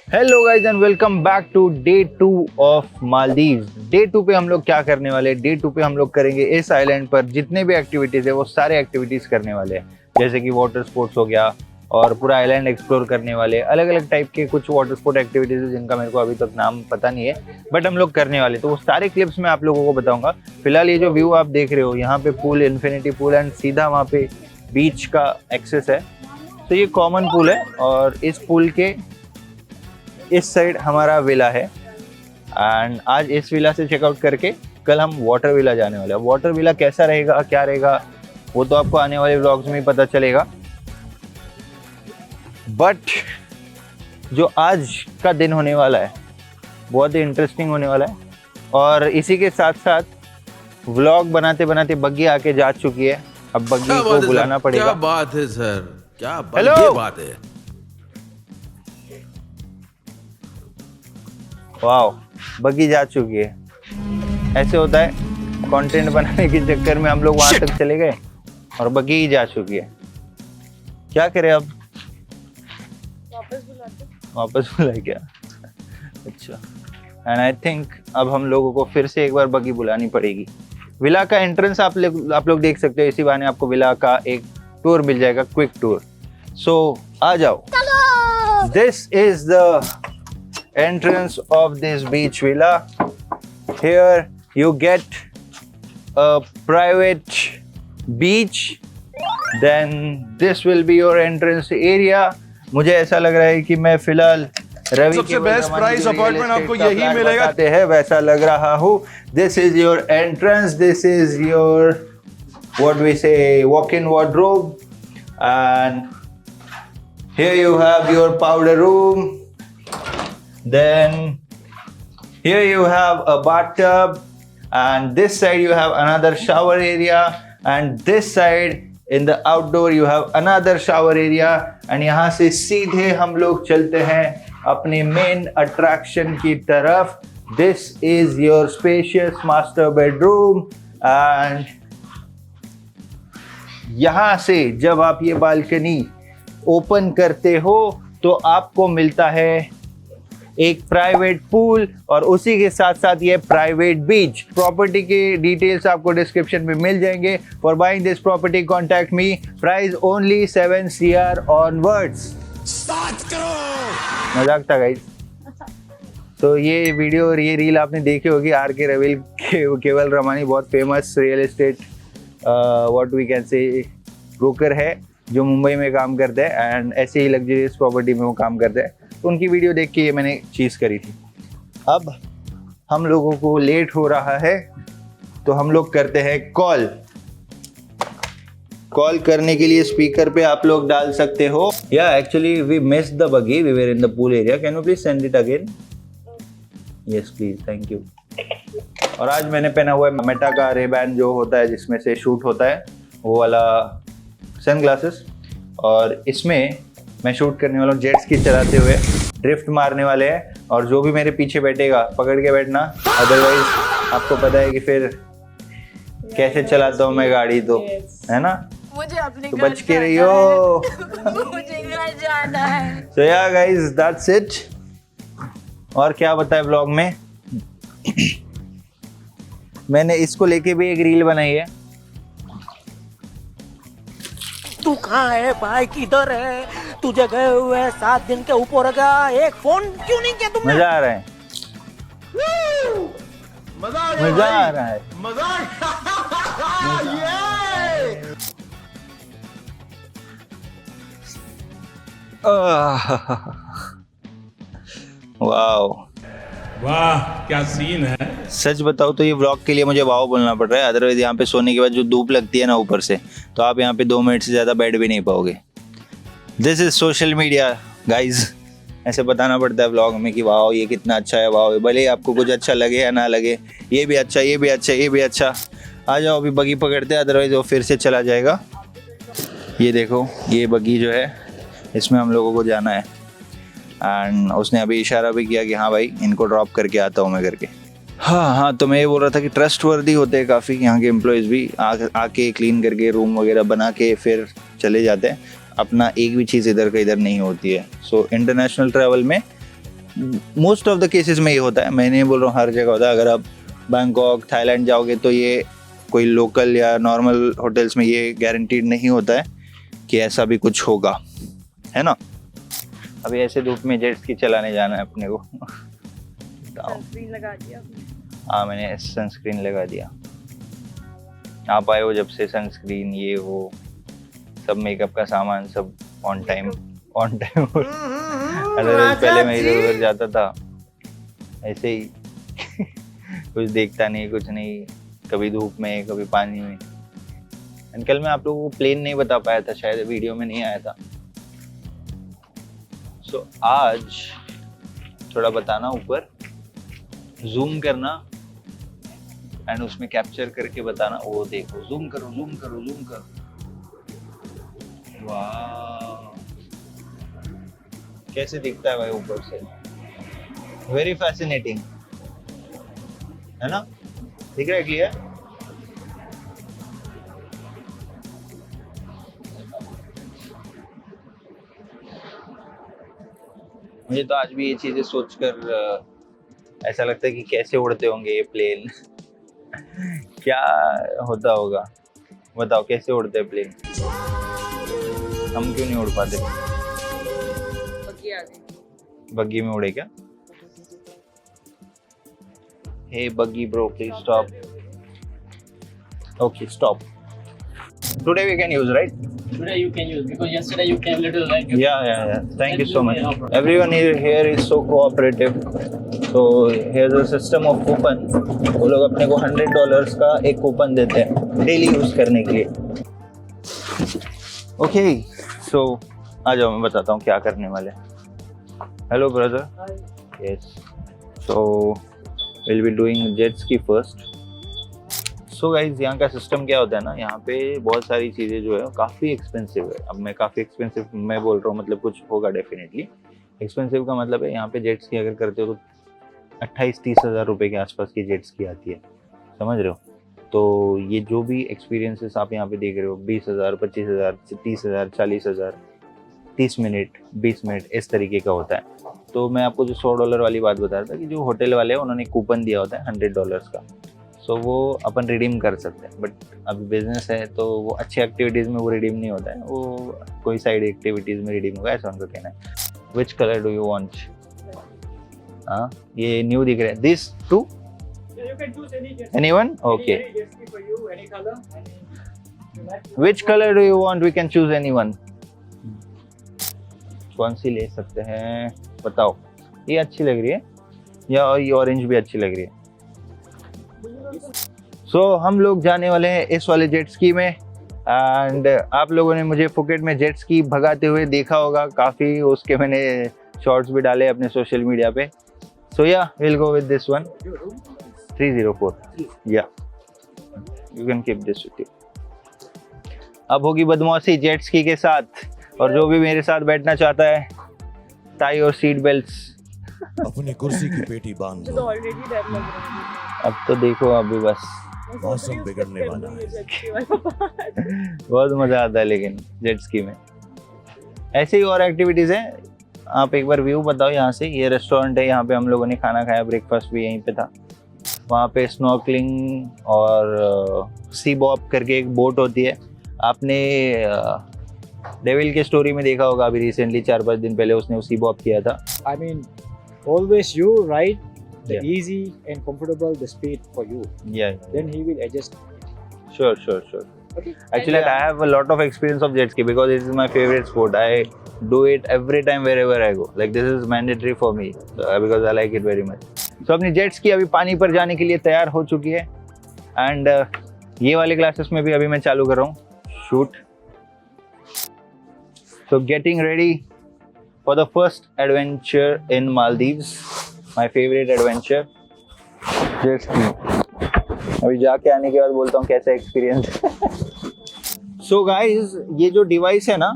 Hello guys and welcome back to day 2 of Maldives. Day 2 पे हम लोग क्या करने वाले हैं? डे 2 पे हम लोग करेंगे इस आइलैंड पर जितने भी एक्टिविटीज़ है वो सारे एक्टिविटीज़ करने वाले हैं, जैसे कि वाटर स्पोर्ट्स हो गया और पूरा आइलैंड एक्सप्लोर करने वाले। अलग अलग टाइप के कुछ वाटर स्पोर्ट एक्टिविटीज़ है जिनका मेरे को अभी तक नाम पता नहीं है, बट हम लोग करने वाले, तो वो सारे क्लिप्स मैं आप लोगों को बताऊंगा। फिलहाल ये जो व्यू आप देख रहे हो, यहाँ पे पूल, इन्फिनिटी पूल एंड सीधा वहाँ पे बीच का एक्सेस है। तो ये कॉमन पूल है और इस पूल के इस साइड हमारा विला है एंड आज इस विला से चेकआउट करके कल हम वाटर विला जाने वाले हैं। वाटर विला कैसा रहेगा, क्या रहेगा, वो तो आपको आने वाले व्लॉग्स में ही पता चलेगा, बट जो आज का दिन होने वाला है बहुत ही इंटरेस्टिंग होने वाला है। और इसी के साथ साथ व्लॉग बनाते बनाते बग्गी आके जा चुकी है, अब बग्गी को बुलाना पड़ेगा। क्या बात है सर, क्या हेलो बात है। वाओ, बग्गी जा चुकी है। ऐसे होता है, कंटेंट बनाने के चक्कर में हम लोग वहां तक चले गए और बग्गी ही जा चुकी है। क्या करें अब? वापस बुलाए क्या? अच्छा, एंड आई थिंक अब हम लोगों को फिर से एक बार बग्गी बुलानी पड़ेगी। विला का एंट्रेंस आप लोग देख सकते हो, इसी बहाने आपको विला का एक टूर मिल जाएगा, क्विक टूर। सो आ जाओ। This is the entrance of this beach villa. Here you get a private beach, then this will be your entrance area. मुझे ऐसा लग रहा है कि मैं फिलहाल रवि सबसे बेस्ट प्राइस अपार्टमेंट आपको यही मिलेगा, है वैसा लग रहा हूँ। This is your entrance, this is your what we say walk-in wardrobe, and here you have your powder room. Then here you have a bathtub, and this side you have another shower area, and this side in the outdoor you have another shower area, and यहाँ से सीधे हम लोग चलते हैं अपने main attraction की तरफ। This is your spacious master bedroom, and यहाँ से जब आप ये बालकनी ओपन करते हो तो आपको मिलता है एक प्राइवेट पूल और उसी के साथ साथ ये प्राइवेट बीच। प्रॉपर्टी के डिटेल्स आपको डिस्क्रिप्शन में मिल जाएंगे। For buying this property contact me, price only 7 CR onwards. 7 crore. मजाक था गाइस। तो ये वीडियो और ये रील आपने देखी होगी, RK रविल केवल रमानी बहुत famous real estate what we can say broker है जो मुंबई में काम करते हैं एंड ऐसे ही लग्जरियस प्रॉपर्टी में वो काम करते हैं। तो उनकी वीडियो देख के ये मैंने चीज़ करी थी। अब हम लोगों को लेट हो रहा है तो हम लोग करते हैं कॉल। कॉल करने के लिए स्पीकर पे आप लोग डाल सकते हो। या actually we miss the buggy, we were in the pool area, can you please send it again? Yes please, thank you. और आज मैंने पहना हुआ है मेटा का रेबैन जो होता है जिसमें से शूट होता है, वो वाला सनग्लासेस, और इसमें मैं शूट करने वाला हूँ जेट स्की चलाते हुए, ड्रिफ्ट मारने वाले हैं। और जो भी मेरे पीछे बैठेगा पकड़ के बैठना, अदरवाइज आपको पता है कि फिर कैसे चलाता हूँ मैं गाड़ी, तो है ना, मुझे अपने तो बच के रहियो। मुझे घर जाना है। So yeah guys, that's it। और क्या बताए ब्लॉग में मैंने इसको लेके भी एक रील बनाई है। तू कहाँ है भाई, किधर है? तुझे गए हुए 7 दिन के ऊपर गया, एक फोन क्यों नहीं किया तुमने? मजा आ रहा है, मजा आ रहा है, वाओ, वाह क्या सीन है। सच बताओ तो ये व्लॉग के लिए मुझे वाओ बोलना पड़ रहा है, अदरवाइज यहाँ पे सोने के बाद जो धूप लगती है ना ऊपर से, तो आप यहाँ पे 2 मिनट से ज़्यादा बैठ भी नहीं पाओगे। This is social media guys, ऐसे बताना पड़ता है व्लॉग में कि वाओ ये कितना अच्छा है, वाओ, भले ही आपको कुछ अच्छा लगे या ना लगे, ये भी अच्छा, ये भी अच्छा, ये भी अच्छा। आ जाओ अभी बगी पकड़ते हैं, अदरवाइज वो फिर से चला जाएगा। ये देखो, ये बगी जो है इसमें हम लोगों को जाना है एंड उसने अभी इशारा भी किया कि हाँ भाई इनको ड्रॉप करके आता हूँ मैं करके। हाँ, तो मैं ये बोल रहा था कि ट्रस्टवर्दी होते हैं काफ़ी यहाँ के एम्प्लॉयज़ भी, आके क्लीन करके रूम वगैरह बना के फिर चले जाते हैं। अपना एक भी चीज़ इधर का इधर नहीं होती है। सो इंटरनेशनल ट्रैवल में मोस्ट ऑफ द केसेस में ये होता है, मैं नहीं बोल रहा हूँ हर जगह होता है। अगर आप बैंकॉक थाईलैंड जाओगे तो ये कोई लोकल या नॉर्मल होटल्स में ये गारंटीड नहीं होता है कि ऐसा भी कुछ होगा, है ना। अभी ऐसे धूप में जेट स्की चलाने जाना है अपने को। सनस्क्रीन लगा दिया हाँ मैंने सनस्क्रीन लगा दिया। आप आए हो जब से सनस्क्रीन ये वो सब मेकअप का सामान सब ऑन टाइम अदरवाइज पहले मैं इधर उधर जाता था ऐसे ही कुछ देखता नहीं कुछ नहीं, कभी धूप में कभी पानी में। एंड कल मैं आप लोगों को प्लेन नहीं बता पाया था, शायद वीडियो में नहीं आया था। सो आज थोड़ा बताना, ऊपर जूम करना एंड उसमें कैप्चर करके बताना। वो देखो जूम करो जूम करो जूम करो, वाह कैसे दिखता है भाई ऊपर से, वेरी फैसिनेटिंग है ना। दिख रहा है क्लियर? मुझे तो आज भी ये चीजें सोचकर ऐसा लगता है कि कैसे उड़ते होंगे ये प्लेन क्या होता होगा बताओ, कैसे उड़ते हैं प्लेन, हम क्यों नहीं उड़ पाते? बग्गी में उड़े क्या? Hey buggy bro please stop. Okay stop. Today we can use, right? Today you can use because yesterday you came little late. Yeah. Thank you so much. Everyone here is so cooperative. So here's a system of coupon. वो लोग अपने को $100 का एक coupon देते हैं daily use करने के लिए। Okay, so आ जाओ मैं बताता हूँ क्या करने वाले। Hello brother. Yes. So we'll be doing jet ski first. So guys यहाँ का सिस्टम क्या होता है ना, यहाँ पे बहुत सारी चीज़ें जो है काफ़ी एक्सपेंसिव है। अब मैं काफ़ी एक्सपेंसिव मैं बोल रहा हूँ, मतलब कुछ होगा डेफिनेटली। एक्सपेंसिव का मतलब है यहाँ पे जेट स्की अगर करते हो तो 28-30 हज़ार रुपये के आसपास की जेट स्की आती है, समझ रहे हो। तो ये जो भी एक्सपीरियंसेस आप यहाँ पे देख रहे हो 20,000, 25,000, 30,000, 40,000, 30 मिनट 20 मिनट इस तरीके का होता है। तो मैं आपको जो $100 वाली बात बता रहा था कि जो होटल वाले हैं उन्होंने कूपन दिया होता है $100 का, सो वो अपन रिडीम कर सकते हैं। बट अभी बिजनेस है तो वो अच्छी एक्टिविटीज़ में वो रिडीम नहीं होता है, वो कोई साइड एक्टिविटीज़ में रिडीम होगा, ऐसा उनका कहना है। Which colour do you want? हाँ ये न्यू दिख रहा है, this two anyone? Okay which colour do you want? We can choose anyone. कौन सी ले सकते हैं बताओ? ये अच्छी लग रही है या ये ऑरेंज भी अच्छी लग रही है? सो हम लोग जाने वाले हैं इस वाले जेट स्की में। एंड आप लोगों ने मुझे फुकेट में जेट स्की भगाते हुए देखा होगा काफ़ी, उसके मैंने शॉर्ट्स भी डाले अपने सोशल मीडिया पे। सो या will go with this one 304। या you can keep this with you. अब होगी बदमाशी जेट स्की के साथ, और जो भी मेरे साथ बैठना चाहता है टाई और सीट बेल्ट्स। अपनी कुर्सी की पेटी बांध लो, ऑलरेडी डर लग रहा है। अब तो देखो अभी बस मौसम बिगड़ने वाला है। बहुत मजा आता है लेकिन जेट स्की में। ऐसे ही और एक्टिविटीज हैं। आप एक बार व्यू बताओ यहाँ से। ये रेस्टोरेंट है, यहाँ पे हम लोगों ने खाना खाया, ब्रेकफास्ट भी यहीं पे था। वहाँ पे स्नॉर्कलिंग और सी बॉब करके एक बोट होती है। आपने डेविल के स्टोरी में देखा होगा, अभी रिसेंटली 4-5 दिन पहले उसने सी बॉब किया था। I mean, always you ride the Yeah. easy and comfortable the speed for you. Yeah, Then he will adjust. sure. Okay. Actually, I have a lot of experience of jet ski because it is my favorite sport. I do it every time wherever I go. Like this is mandatory for me because I like it very much. So अपनी jet ski अभी पानी पर जाने के लिए तैयार हो चुकी है। And ये वाले क्लासेस में भी अभी मैं चालू कर रहा हूँ shoot. So getting ready for the first adventure in Maldives. My favorite adventure, jet ski. अभी जाके आने के बाद बोलता हूँ कैसा एक्सपीरियंस। सो गाइस, ये जो डिवाइस है ना,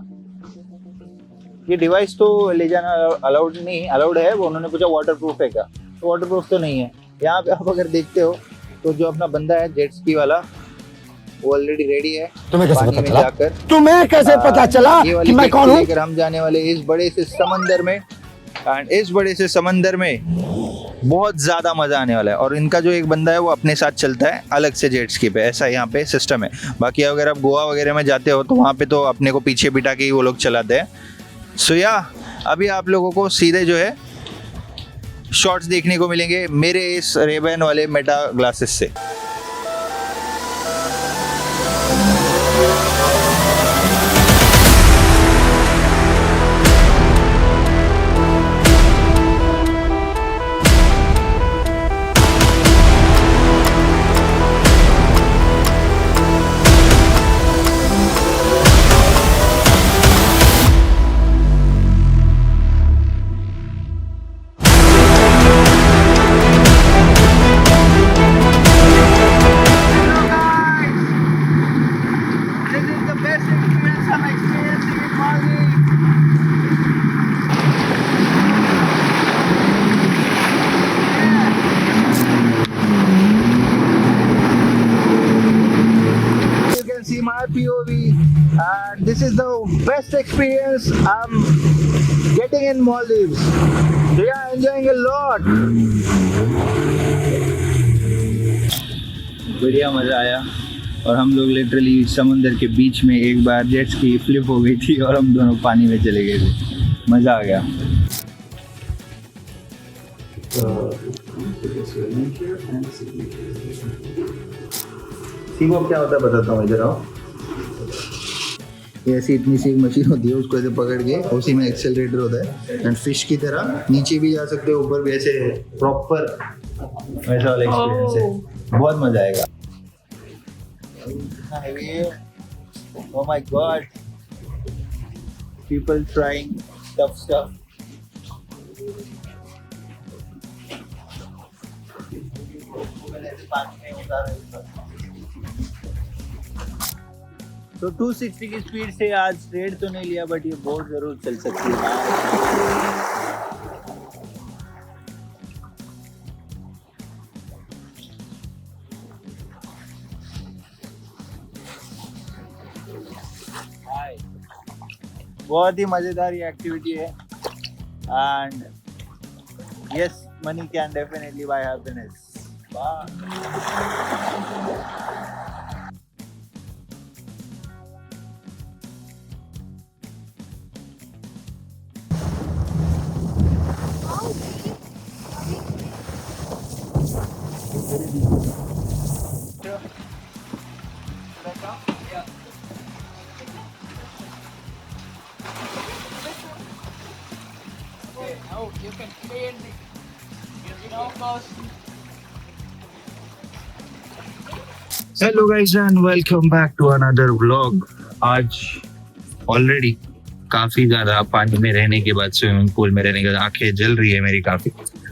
ये डिवाइस तो ले जाना अलाउड नहीं, अलाउड है। वो उन्होंने पूछा वाटर प्रूफ है क्या, तो वाटर प्रूफ तो नहीं है। यहाँ पे आप अगर देखते हो तो जो अपना बंदा है जेट स्की वाला, वो ऑलरेडी रेडी है। पानी में जाकर तुम्हें कैसे पता चला ये वाली कि मैं कौन हूँ? लेकर हम जाने वाले इस बड़े से समंदर में। एंड इस बड़े से समंदर में बहुत ज़्यादा मज़ा आने वाला है। और इनका जो एक बंदा है वो अपने साथ चलता है अलग से जेट स्की पे, ऐसा यहाँ पे सिस्टम है। बाकी अगर आप गोवा वगैरह में जाते हो तो वहाँ पे तो अपने को पीछे बिठा के ही वो लोग चलाते हैं। सो या अभी आप लोगों को सीधे जो है शॉट्स देखने को मिलेंगे मेरे इस रेबैन वाले मेटा ग्लासेस से। See my POV, and this is the best experience I'm getting in Maldives. They are enjoying a lot. बढ़िया मजा आया और हम लोग लिटरली समंदर के बीच में एक बार जेट स्की फ्लिप हो गई थी और हम दोनों पानी में चले गए थे। मजा आ गया। सीमॉप क्या होता है बताता हूँ, इधर आओ। ये ऐसी इतनी सी एक मशीन होती है, उसको ऐसे पकड़ के उसी में एक्सेलरेटर होता है एंड फिश की तरह नीचे भी जा सकते हो, ऊपर भी ऐसे प्रॉपर वैसा वाला एक्सपीरियंस है। बहुत मजा आएगा। Oh my god, people trying tough stuff. तो 260 की स्पीड से आज रेड तो नहीं लिया बट ये बोट जरूर चल सकती है। बहुत ही मजेदार ये एक्टिविटी है and yes, money can definitely buy happiness. You can clean the hello guys and welcome back to another vlog. आज ऑलरेडी काफी ज्यादा पानी में रहने के बाद, स्विमिंग पूल में रहने के बाद आंखें जल रही है मेरी काफी।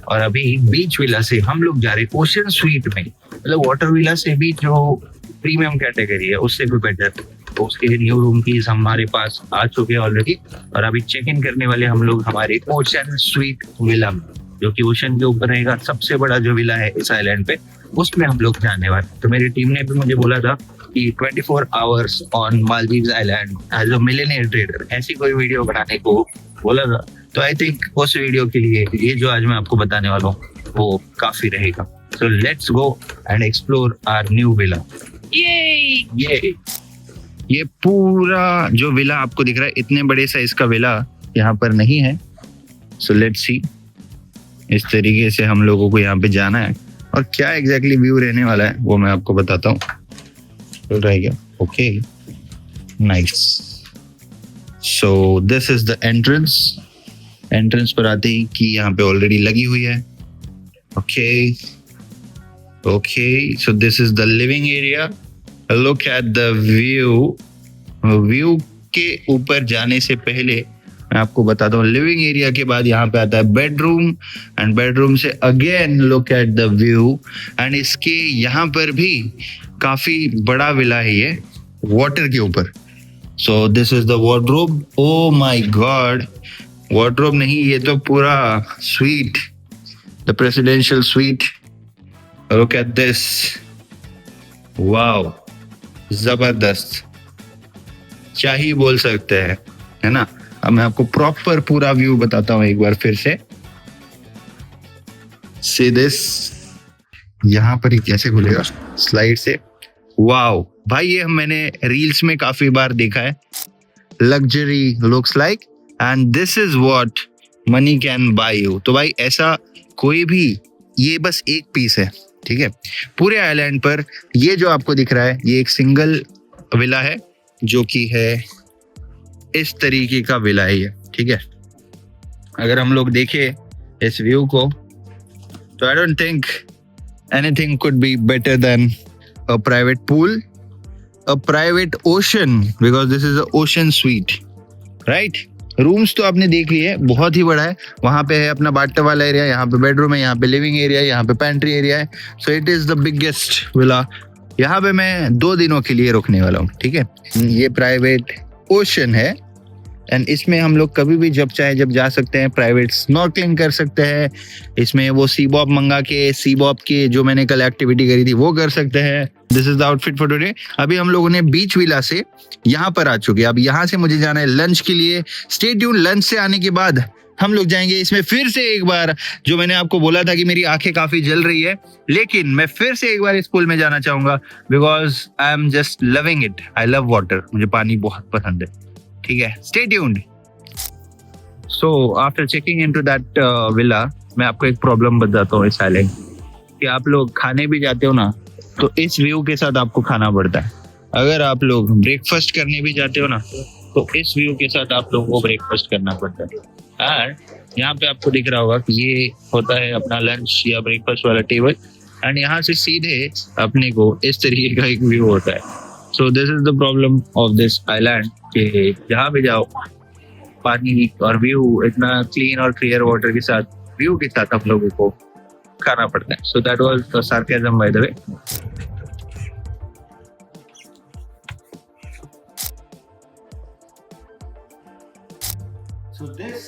और अभी बीच विला से हम लोग जा रहे हैं ओशन स्वीट में, मतलब वाटर विला से भी जो प्रीमियम कैटेगरी है उससे भी बेटर। तो उसके न्यू रूम की हमारे पास आ चुके हैं ऑलरेडी और अभी चेक इन करने वाले हम लोग हमारे ओशन स्वीट विला में, जो कि ओशन के ऊपर रहेगा। सबसे बड़ा जो विला है इस आइलैंड पे, उसमें हम लोग जाने वाले। तो मेरी टीम ने भी मुझे बोला था कि 24 hours on Maldives island as a millionaire trader, ऐसी कोई वीडियो बनाने को बोला था। तो आई थिंक उस वीडियो के लिए ये जो आज मैं आपको बताने वाला हूँ वो काफी रहेगा। So let's go and explore our new villa. ये पूरा जो विला आपको दिख रहा है, इतने बड़े साइज का विला यहाँ पर नहीं है। सो लेट्स सी, इस तरीके से हम लोगों को यहाँ पे जाना है और क्या एग्जैक्टली व्यू रहने वाला है वो मैं आपको बताता हूँ। चल रहेगा, okay, nice. So this is the entrance. Entrance पर आते ही कि यहाँ पे ऑलरेडी लगी हुई है। Okay okay, so this is the living area. Look at the view. View के ऊपर जाने से पहले मैं आपको बताता हूँ, लिविंग एरिया के बाद यहाँ पे आता है बेडरूम एंड बेडरूम से again look at the view. And इसके यहाँ पर भी काफी बड़ा विला है ये, वाटर के ऊपर। So this is the wardrobe. Oh my God, wardrobe नहीं, ये तो पूरा sweet, the presidential suite. Look at this, wow, जबरदस्त, क्या ही बोल सकते हैं, है ना। अब मैं आपको प्रॉपर पूरा व्यू बताता हूँ एक बार फिर से। See this, यहाँ पर ही कैसे खुलेगा स्लाइड से। वाओ भाई, ये मैंने रील्स में काफी बार देखा है। Luxury looks like and this is what money can buy you. तो भाई ऐसा कोई भी, ये बस एक पीस है, ठीक है। पूरे आइलैंड पर ये जो आपको दिख रहा है, ये एक सिंगल विला है जो कि है इस तरीके का विला है ये, ठीक है। अगर हम लोग देखें इस व्यू को, तो I don't think anything could be better than a private pool, a private ocean, because this is a ocean sweet, right. Rooms तो आपने देख लिए, बहुत ही बड़ा है। वहां पे है अपना बाथटब वाला एरिया, यहाँ पे बेडरूम है, यहाँ पे लिविंग एरिया है, यहाँ पे पेंट्री एरिया है। So it is the biggest villa. यहाँ पे मैं 2 दिनों के लिए रुकने वाला हूँ, ठीक है। ये प्राइवेट ओशन है एंड इसमें हम लोग कभी भी जब चाहे जब जा सकते हैं। प्राइवेट स्नॉर्कलिंग कर सकते हैं इसमें, वो सी बॉब मंगा के, सी बॉब के जो मैंने कल एक्टिविटी करी थी वो कर सकते हैं। This is the outfit for today. अभी हम लोगों ने बीच विला से यहाँ पर आ चुके हैं। अब यहाँ से मुझे जाना है लंच के लिए। स्टे ट्यून, लंच से आने के बाद हम लोग जाएंगे इसमें फिर से एक बार। जो मैंने आपको बोला था कि मेरी आंखें काफी जल रही है, लेकिन मैं फिर से एक बार इस पूल में जाना चाहूंगा because I am just loving it. I love water, मुझे पानी बहुत पसंद है, ठीक है। Stay tuned. So after checking into that villa, मैं आपको एक प्रॉब्लम बताता हूँ इस आइलैंड कि आप लोग खाने भी जाते हो ना, तो इस व्यू के साथ आपको खाना पड़ता है। अगर आप लोग ब्रेकफास्ट करने भी जाते हो ना, तो इस व्यू के साथ आप लोगों को ब्रेकफास्ट करना पड़ता है। और यहाँ पे आपको दिख रहा होगा कि ये होता है अपना लंच या ब्रेकफास्ट वाला टेबल, एंड यहाँ से सीधे अपने को इस तरीके का एक व्यू होता है। So this is the problem of this island कि जहाँ भी जाओ पानी और व्यू इतना क्लीन और क्लियर वाटर के साथ, व्यू के साथ आप लोगों को खाना पड़ता है। सो that was the sarcasm by the way. So this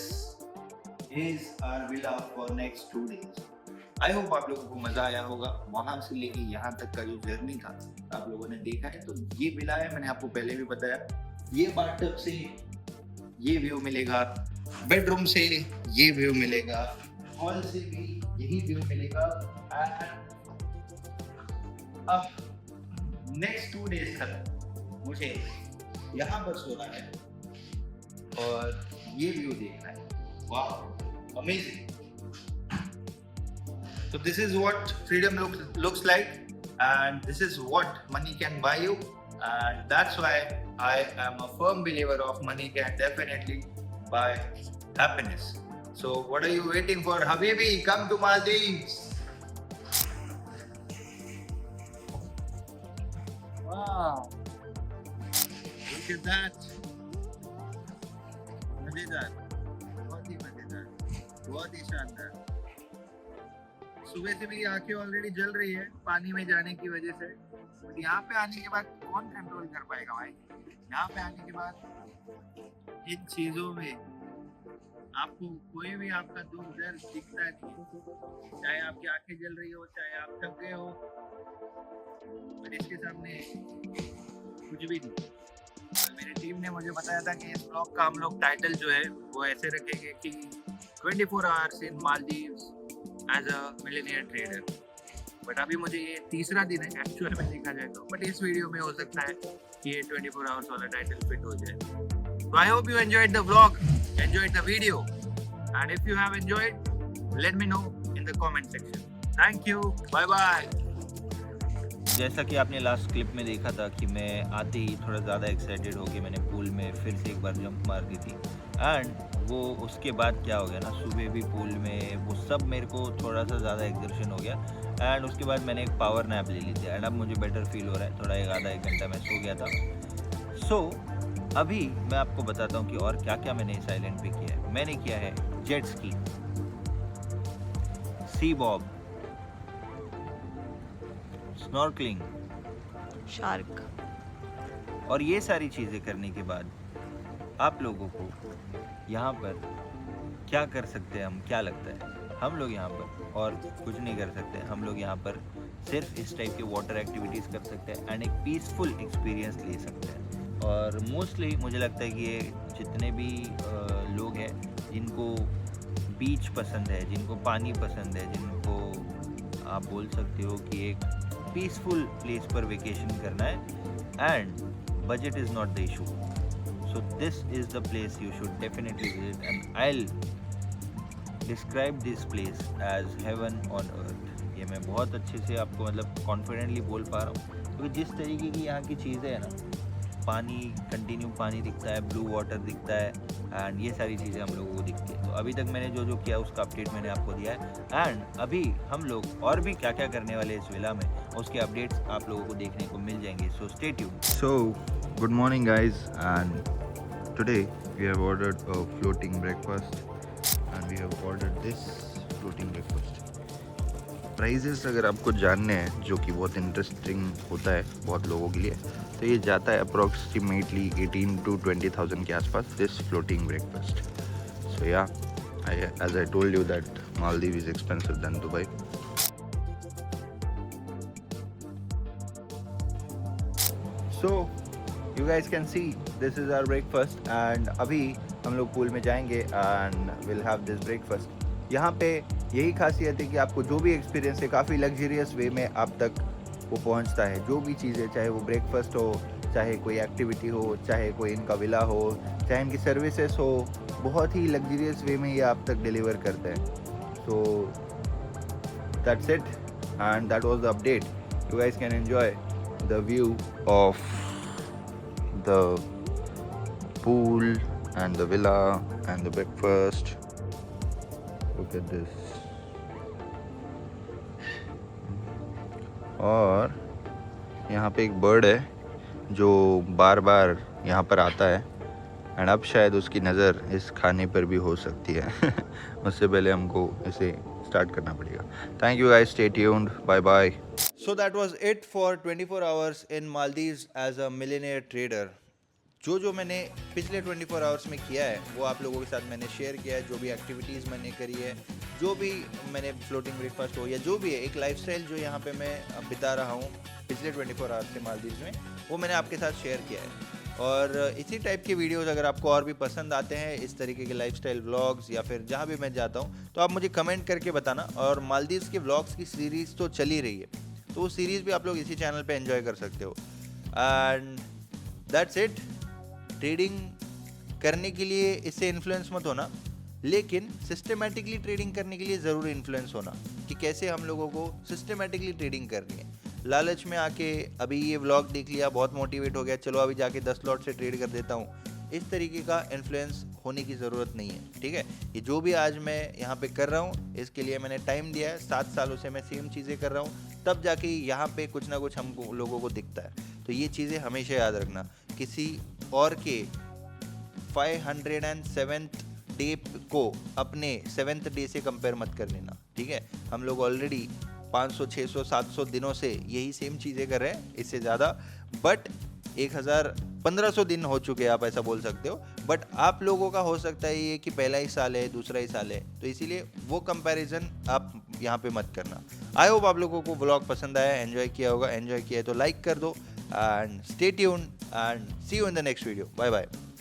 is our villa for next 2 days. I hope आप लोगों को मजा आया होगा। वहां से लेके यहाँ तक का जो जर्नी था आप लोगों ने देखा है। तो ये विला है, मैंने आपको पहले भी बताया। ये बाथटब से ये व्यू मिलेगा, बेडरूम से ये व्यू मिलेगा, हॉल से भी यही व्यू मिलेगा। अब नेक्स्ट 2 डेज तक मुझे यहाँ पर सोना है और ये व्यू देखना है। वाह, amazing. So this is what freedom looks like, and this is what money can buy you, and that's why I am a firm believer of money can definitely buy happiness. So what are you waiting for, Habibi? Come to Maldives. Wow, look at that. मजेदार, बहुत ही मजेदार, बहुत ही शानदार। सुबह से मेरी आंखें already जल रही है पानी में जाने की वजह से, बट यहाँ पे आने के बाद कौन कंट्रोल कर पाएगा भाई। यहाँ पे आने के बाद इन चीजों में आपको कोई भी आपका दुख दर्द दिखता नहीं, चाहे आपकी आंखें जल रही हो, चाहे आप थक गए हो, पर इसके सामने कुछ भी नहीं। तो मेरी टीम ने मुझे बताया था कि इस ब्लॉग का हम लोग टाइटल जो है वो ऐसे रखेंगे कि 24 hours in Maldives as a millionaire trader. But अभी मुझे ये 3रा दिन है एक्चुअल में देखा जाए तो, बट इस वीडियो में हो सकता है कि ये 24 आवर्स वाला टाइटल फिट हो जाए। So I hope you enjoyed the vlog, enjoyed the video, and if you have enjoyed, let me know in the comment section. Thank you, bye bye. जैसा कि आपने लास्ट क्लिप में देखा था कि मैं आते ही थोड़ा ज़्यादा एक्साइटेड हो गया, मैंने पूल में फिर से एक बार जंप मार दी थी। एंड वो उसके बाद क्या हो गया ना, सुबह भी पूल में वो सब मेरे को थोड़ा सा ज़्यादा एक्सर्शन हो गया। एंड उसके बाद मैंने एक पावर नैप ले ली थी एंड अब मुझे बेटर फील हो रहा है। थोड़ा आधा एक घंटा मैं सो गया था। सो अभी मैं आपको बताता हूँ कि और क्या क्या मैंने इस आइलैंड पे किया है। मैंने किया है जेट स्की, सी बॉब, स्नॉर्कलिंग, शार्क, और ये सारी चीज़ें करने के बाद आप लोगों को यहाँ पर क्या कर सकते हैं हम, क्या लगता है? हम लोग यहाँ पर और कुछ नहीं कर सकते। हम लोग यहाँ पर सिर्फ इस टाइप के वाटर एक्टिविटीज़ कर सकते हैं एंड एक पीसफुल एक्सपीरियंस ले सकते हैं। और मोस्टली मुझे लगता है कि ये जितने भी लोग हैं जिनको बीच पसंद है, जिनको पानी पसंद है, जिनको आप बोल सकते हो कि एक पीसफुल प्लेस पर वेकेशन करना है and budget is not the issue, so this is the place you should definitely visit and I will describe this place as heaven on earth. ये मैं बहुत अच्छे से आपको मतलब कॉन्फिडेंटली बोल पा रहा हूँ, क्योंकि जिस तरीके की यहाँ की चीज़ें हैं ना, पानी कंटिन्यू पानी दिखता है, ब्लू वाटर दिखता है एंड ये सारी चीज़ें हम लोगों को दिखती है। तो अभी तक मैंने जो जो किया उसका अपडेट मैंने आपको दिया है एंड अभी हम लोग और भी क्या क्या करने वाले इस विला में उसके अपडेट्स आप लोगों को देखने को मिल जाएंगे, so stay tuned. So good morning guys and today we have ordered a floating breakfast and we have ordered this floating breakfast. Prices अगर आपको जानने हैं, जो कि बहुत इंटरेस्टिंग होता है बहुत लोगों के लिए, तो ये जाता है अप्रॉक्सीमेटली 18 to 20,000 के आसपास this floating breakfast. So yeah as I told you that Maldives is expensive then Dubai. So you guys can see this is our breakfast and अभी हम लोग पूल में जाएंगे and will have this breakfast. यहाँ पे यही खासियत है कि आपको जो भी एक्सपीरियंस है काफ़ी लग्जरियस वे में आप तक वो पहुंचता है। जो भी चीज़ें, चाहे वो ब्रेकफास्ट हो, चाहे कोई एक्टिविटी हो, चाहे कोई इनका विला हो, चाहे इनकी सर्विसेज हो, बहुत ही लग्जरियस वे में ये आप तक डिलीवर करते हैं। So that's it and that was the update. You guys can enjoy the view of the pool and the villa and the breakfast. Look at this. और यहाँ पे एक बर्ड है जो बार बार यहाँ पर आता है एंड अब शायद उसकी नज़र इस खाने पर भी हो सकती है। उससे पहले हमको इसे स्टार्ट करना पड़ेगा। Thank you guys, stay tuned, bye bye. So that was it for 24 hours in Maldives as a millionaire trader. जो मैंने पिछले 24 आवर्स में किया है वो आप लोगों के साथ मैंने शेयर किया है। जो भी एक्टिविटीज़ मैंने करी है, जो भी मैंने फ्लोटिंग ब्रेकफास्ट हो या जो भी है, एक लाइफस्टाइल जो यहाँ पे मैं बिता रहा हूँ पिछले 24 आवर्स से मालदीव्स में, वो मैंने आपके साथ शेयर किया है। और इसी टाइप के वीडियोस अगर आपको और भी पसंद आते हैं, इस तरीके के लाइफस्टाइल व्लॉग्स, या फिर जहाँ भी मैं जाता हूँ, तो आप मुझे कमेंट करके बताना। और मालदीव्स के व्लॉग्स की सीरीज़ तो चल ही रही है, तो वो सीरीज़ भी आप लोग इसी चैनल पर एंजॉय कर सकते हो। And that's it. ट्रेडिंग करने के लिए इससे इन्फ्लुएंस मत होना, लेकिन सिस्टमेटिकली ट्रेडिंग करने के लिए ज़रूर इन्फ्लुएंस होना कि कैसे हम लोगों को सिस्टमेटिकली ट्रेडिंग करनी है। लालच में आके अभी ये व्लॉग देख लिया, बहुत मोटिवेट हो गया, चलो अभी जाके 10 लॉट से ट्रेड कर देता हूँ, इस तरीके का इन्फ्लुएंस होने की ज़रूरत नहीं है। ठीक है, ये जो भी आज मैं यहाँ पे कर रहा हूँ, इसके लिए मैंने टाइम दिया है। 7 सालों से मैं सेम चीज़ें कर रहा हूँ, तब जाके यहाँ पे कुछ ना कुछ हमको लोगों को दिखता है। तो ये चीज़ें हमेशा याद रखना, किसी और के 507th डे को अपने 7th डे से कंपेयर मत कर लेना। ठीक है, हम लोग ऑलरेडी 500, 600, 700 दिनों से यही सेम चीज़ें कर रहे हैं, इससे ज़्यादा, बट 1500 दिन हो चुके हैं, आप ऐसा बोल सकते हो। बट आप लोगों का हो सकता है ये कि पहला ही साल है, दूसरा ही साल है, तो इसीलिए वो कंपैरिजन आप यहाँ पे मत करना। आई होप आप लोगों को व्लॉग पसंद आया, एंजॉय किया होगा। एंजॉय किया है तो लाइक कर दो and stay tuned and see you in the next video. Bye bye.